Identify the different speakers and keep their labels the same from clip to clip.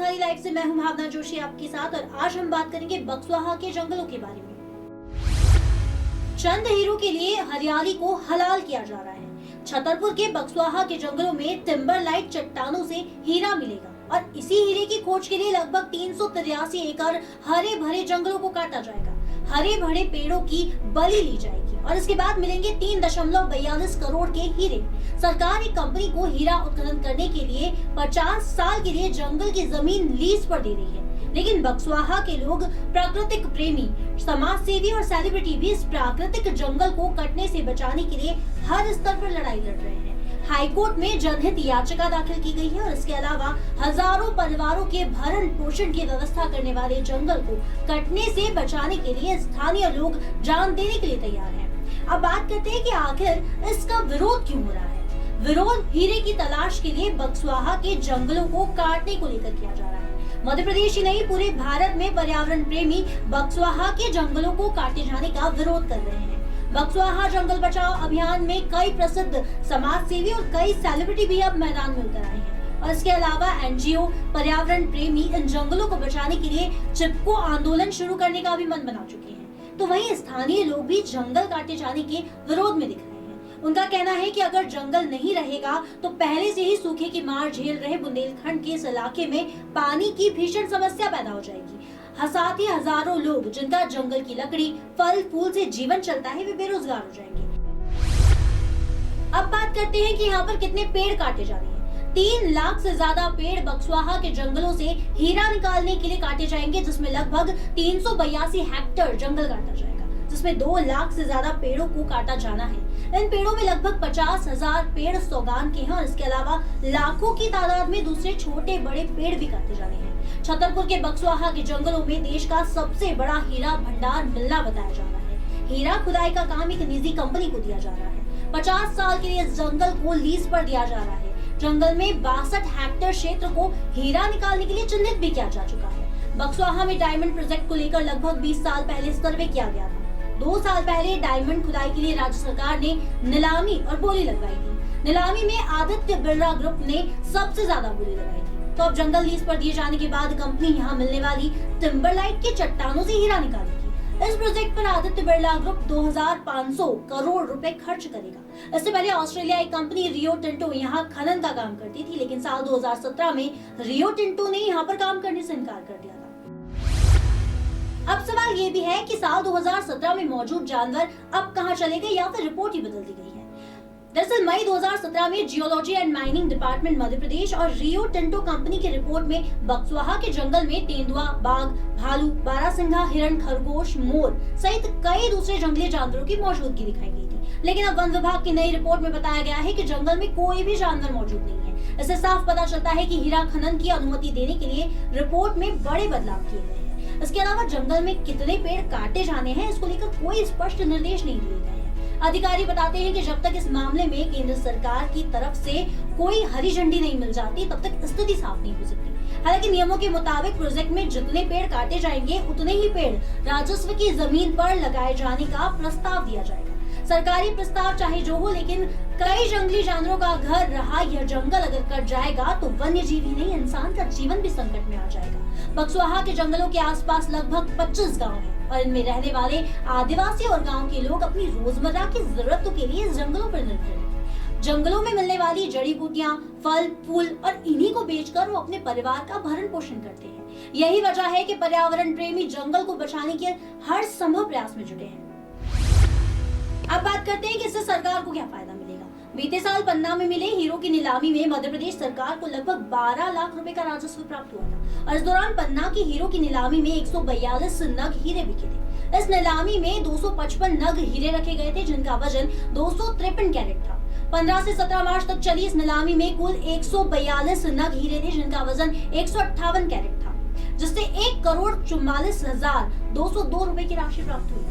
Speaker 1: हमारी लाइफ से मैं हूं भावना जोशी आपके साथ और आज हम बात करेंगे बक्सवाहा के जंगलों के बारे में। चंद हीरो के लिए हरियाली को हलाल किया जा रहा है। छतरपुर के बक्सवाहा के जंगलों में टिम्बरलाइट चट्टानों से हीरा मिलेगा और इसी हीरे की खोज के लिए लगभग 383 एकड़ हरे भरे जंगलों को काटा जाएगा। हरे भरे पेड़ों की बलि ली जाएगी और इसके बाद मिलेंगे 3.42 करोड़ के हीरे। सरकार एक कंपनी को हीरा उत्खनन करने के लिए 50 साल के लिए जंगल की जमीन लीज पर दे रही है, लेकिन बक्सवाहा के लोग प्राकृतिक प्रेमी, समाज सेवी और सेलिब्रिटी भी इस प्राकृतिक जंगल को कटने से बचाने के लिए हर स्तर पर लड़ाई लड़ रहे हैं। हाईकोर्ट में जनहित याचिका दाखिल की गई है और इसके अलावा हजारों परिवारों के भरण पोषण की व्यवस्था करने वाले जंगल को कटने से बचाने के लिए स्थानीय लोग जान देने के लिए तैयार हैं। अब बात करते हैं कि आखिर इसका विरोध क्यों हो रहा है। विरोध हीरे की तलाश के लिए बक्सवाहा के जंगलों को काटने को लेकर किया जा रहा है। मध्य प्रदेश ही नहीं, पूरे भारत में पर्यावरण प्रेमी बक्सवाहा के जंगलों को काटे जाने का विरोध कर रहे हैं। बक्सवाहा जंगल बचाओ अभियान में कई प्रसिद्ध समाज सेवी और कई सेलिब्रिटी भी अब मैदान में उतर आए हैं और इसके अलावा एनजीओ पर्यावरण प्रेमी इन जंगलों को बचाने के लिए चिपको आंदोलन शुरू करने का भी मन बना चुके हैं। तो वहीं स्थानीय लोग भी जंगल काटे जाने के विरोध में दिख रहे हैं। उनका कहना है कि अगर जंगल नहीं रहेगा तो पहले से ही सूखे की मार झेल रहे बुंदेलखंड के इस इलाके में पानी की भीषण समस्या पैदा हो जाएगी। साथ ही हजारों लोग जिनका जंगल की लकड़ी, फल फूल से जीवन चलता है, वे बेरोजगार हो जाएंगे। अब बात करते हैं कि यहाँ पर कितने पेड़ काटे जा रहे हैं। 3 लाख से ज्यादा पेड़ बक्सवाहा के जंगलों से हीरा निकालने के लिए काटे जाएंगे, जिसमें लगभग 382 हेक्टेयर जंगल काटा जाएगा, जिसमें 2 लाख से ज्यादा पेड़ों को काटा जाना है। इन पेड़ों में लगभग 50,000 पेड़ सौगान के हैं और इसके अलावा लाखों की तादाद में दूसरे छोटे बड़े पेड़ भी काटे जाने हैं। छतरपुर के बक्सवाहा के जंगलों में देश का सबसे बड़ा हीरा भंडार मिलना बताया जा रहा है। हीरा खुदाई का काम एक निजी कंपनी को दिया जा रहा है। 50 साल के लिए इस जंगल को लीज पर दिया जा रहा है। जंगल में 62 हेक्टेयर क्षेत्र को हीरा निकालने के लिए चिन्हित भी किया जा चुका है। बक्सवाहा में डायमंड प्रोजेक्ट को लेकर लगभग 20 साल पहले सर्वे किया गया था। 2 साल पहले डायमंड खुदाई के लिए राज्य सरकार ने नीलामी और बोली लगवाई थी। नीलामी में आदित्य बिरला ग्रुप ने सबसे ज्यादा बोली लगाई थी। तो अब जंगल लीज पर दिए जाने के बाद कंपनी यहाँ मिलने वाली टिम्बरलाइट के चट्टानों से हीरा निकालेगी। इस प्रोजेक्ट पर आदित्य बिरला ग्रुप 2500 करोड़ रुपए खर्च करेगा। इससे पहले ऑस्ट्रेलिया एक कंपनी रियो टिंटो यहाँ खनन का काम करती थी, लेकिन साल 2017 में रियो टिंटो ने यहाँ पर काम करने से इनकार कर दिया था। अब सवाल ये भी है कि साल 2017 में मौजूद जानवर अब कहाँ चले गए या फिर रिपोर्ट ही बदल दी गई है। दरअसल मई 2017 में geology and mining department Madhya Pradesh और रियो टिंटो कंपनी की रिपोर्ट में बक्सवाहा के जंगल में तेंदुआ, बाघ, भालू, बारहसिंघा, हिरण, खरगोश, मोर सहित कई दूसरे जंगली जानवरों की मौजूदगी दिखाई गई थी। लेकिन अब वन विभाग की नई रिपोर्ट में बताया गया है कि जंगल में कोई भी जानवर मौजूद नहीं है। इससे साफ पता चलता है कि हीरा खनन की अनुमति देने के लिए रिपोर्ट में बड़े बदलाव किए गए हैं। इसके अलावा जंगल में कितने पेड़ काटे जाने हैं, इसको लेकर कोई स्पष्ट निर्देश नहीं दिए गए हैं। अधिकारी बताते हैं कि जब तक इस मामले में केंद्र सरकार की तरफ से कोई हरी झंडी नहीं मिल जाती, तब तक स्थिति साफ नहीं हो सकती। हालांकि नियमों के मुताबिक प्रोजेक्ट में जितने पेड़ काटे जाएंगे उतने ही पेड़ राजस्व की जमीन पर लगाए जाने का प्रस्ताव दिया जाएगा। सरकारी प्रस्ताव चाहे जो हो, लेकिन कई जंगली जानवरों का घर रहा यह जंगल अगर कट जाएगा तो वन्य जीव ही नहीं, इंसान का जीवन भी संकट में आ जाएगा। बक्सवाहा के जंगलों के आसपास लगभग 25 गांव हैं और इनमें रहने वाले आदिवासी और गांव के लोग अपनी रोजमर्रा की जरूरतों के लिए इस जंगलों पर निर्भर हैं। जंगलों में मिलने वाली जड़ी बूटियां, फल फूल और इन्हीं को बेचकर वो अपने परिवार का भरण पोषण करते हैं। यही वजह है कि पर्यावरण प्रेमी जंगल को बचाने के हर संभव प्रयास में जुटे हैं। अब बात करते हैं कि इससे सरकार को क्या फायदा मिलेगा। बीते साल पन्ना में मिले हीरो की नीलामी में मध्य प्रदेश सरकार को लगभग 12 लाख रुपए का राजस्व प्राप्त हुआ था और इस दौरान पन्ना की हीरो की नीलामी में 142 नग हीरे बिके थे। इस नीलामी में 255 नग हीरे रखे गए थे, जिनका वजन 253 कैरेट था। 15 से 17 मार्च तक चली इस नीलामी में कुल 142 नग हीरे थे, जिनका वजन 158 कैरेट था, जिससे 1,44,202 रुपए की राशि प्राप्त हुई।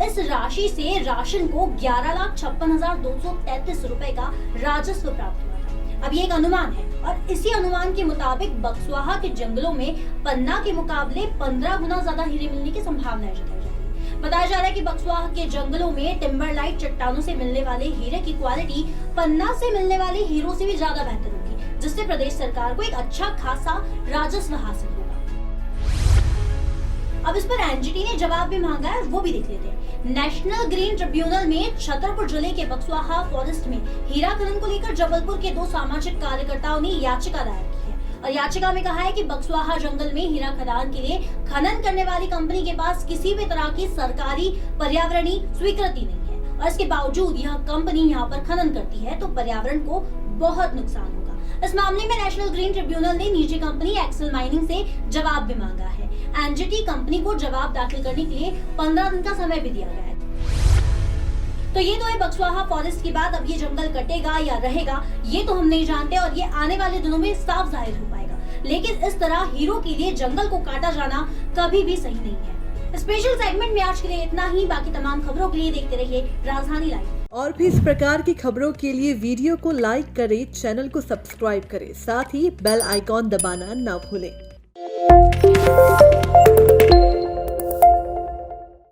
Speaker 1: इस राशि से राशन को 11,56,233 रुपए का राजस्व प्राप्त हुआ था। अब ये एक अनुमान है और इसी अनुमान के मुताबिक बक्सवाहा के जंगलों में पन्ना के मुकाबले 15 गुना ज्यादा हीरे मिलने की संभावना जताई जा रही है। बताया जा रहा है कि बक्सवाहा के जंगलों में टिम्बरलाइट चट्टानों से मिलने वाले हीरे की क्वालिटी पन्ना से मिलने वाले हीरो से भी ज्यादा बेहतर होगी, जिससे प्रदेश सरकार को एक अच्छा खासा राजस्व हासिल होगा। अब इस पर एनजीटी ने जवाब भी मांगा है, वो भी देख लेते हैं। नेशनल ग्रीन ट्रिब्यूनल में छतरपुर जिले के बक्सवाहा फॉरेस्ट में हीरा खनन को लेकर जबलपुर के 2 सामाजिक कार्यकर्ताओं ने याचिका दायर की है और याचिका में कहा है कि बक्सवाहा जंगल में हीरा खदान के लिए खनन करने वाली कंपनी के पास किसी भी तरह की सरकारी पर्यावरणीय स्वीकृति नहीं है और इसके बावजूद यह कंपनी यहाँ पर खनन करती है तो पर्यावरण को बहुत नुकसान होगा। इस मामले में नेशनल ग्रीन ट्रिब्यूनल ने निजी कंपनी एक्सेल माइनिंग से जवाब भी मांगा है। एनजीटी कंपनी को जवाब दाखिल करने के लिए 15 दिन का समय भी दिया गया है। तो ये तो है बक्सवाहा फॉरेस्ट की बात। अब ये जंगल कटेगा या रहेगा ये तो हम नहीं जानते और ये आने वाले दिनों में साफ जाहिर हो पाएगा, लेकिन इस तरह हीरो के लिए जंगल को काटा जाना कभी भी सही नहीं है। स्पेशल सेगमेंट में आज के लिए इतना ही। बाकी तमाम खबरों के लिए देखते रहिए राजधानी लाइव।
Speaker 2: और भी इस प्रकार की खबरों के लिए वीडियो को लाइक करें, चैनल को सब्सक्राइब करें, साथ ही बेल आइकॉन दबाना ना भूलें।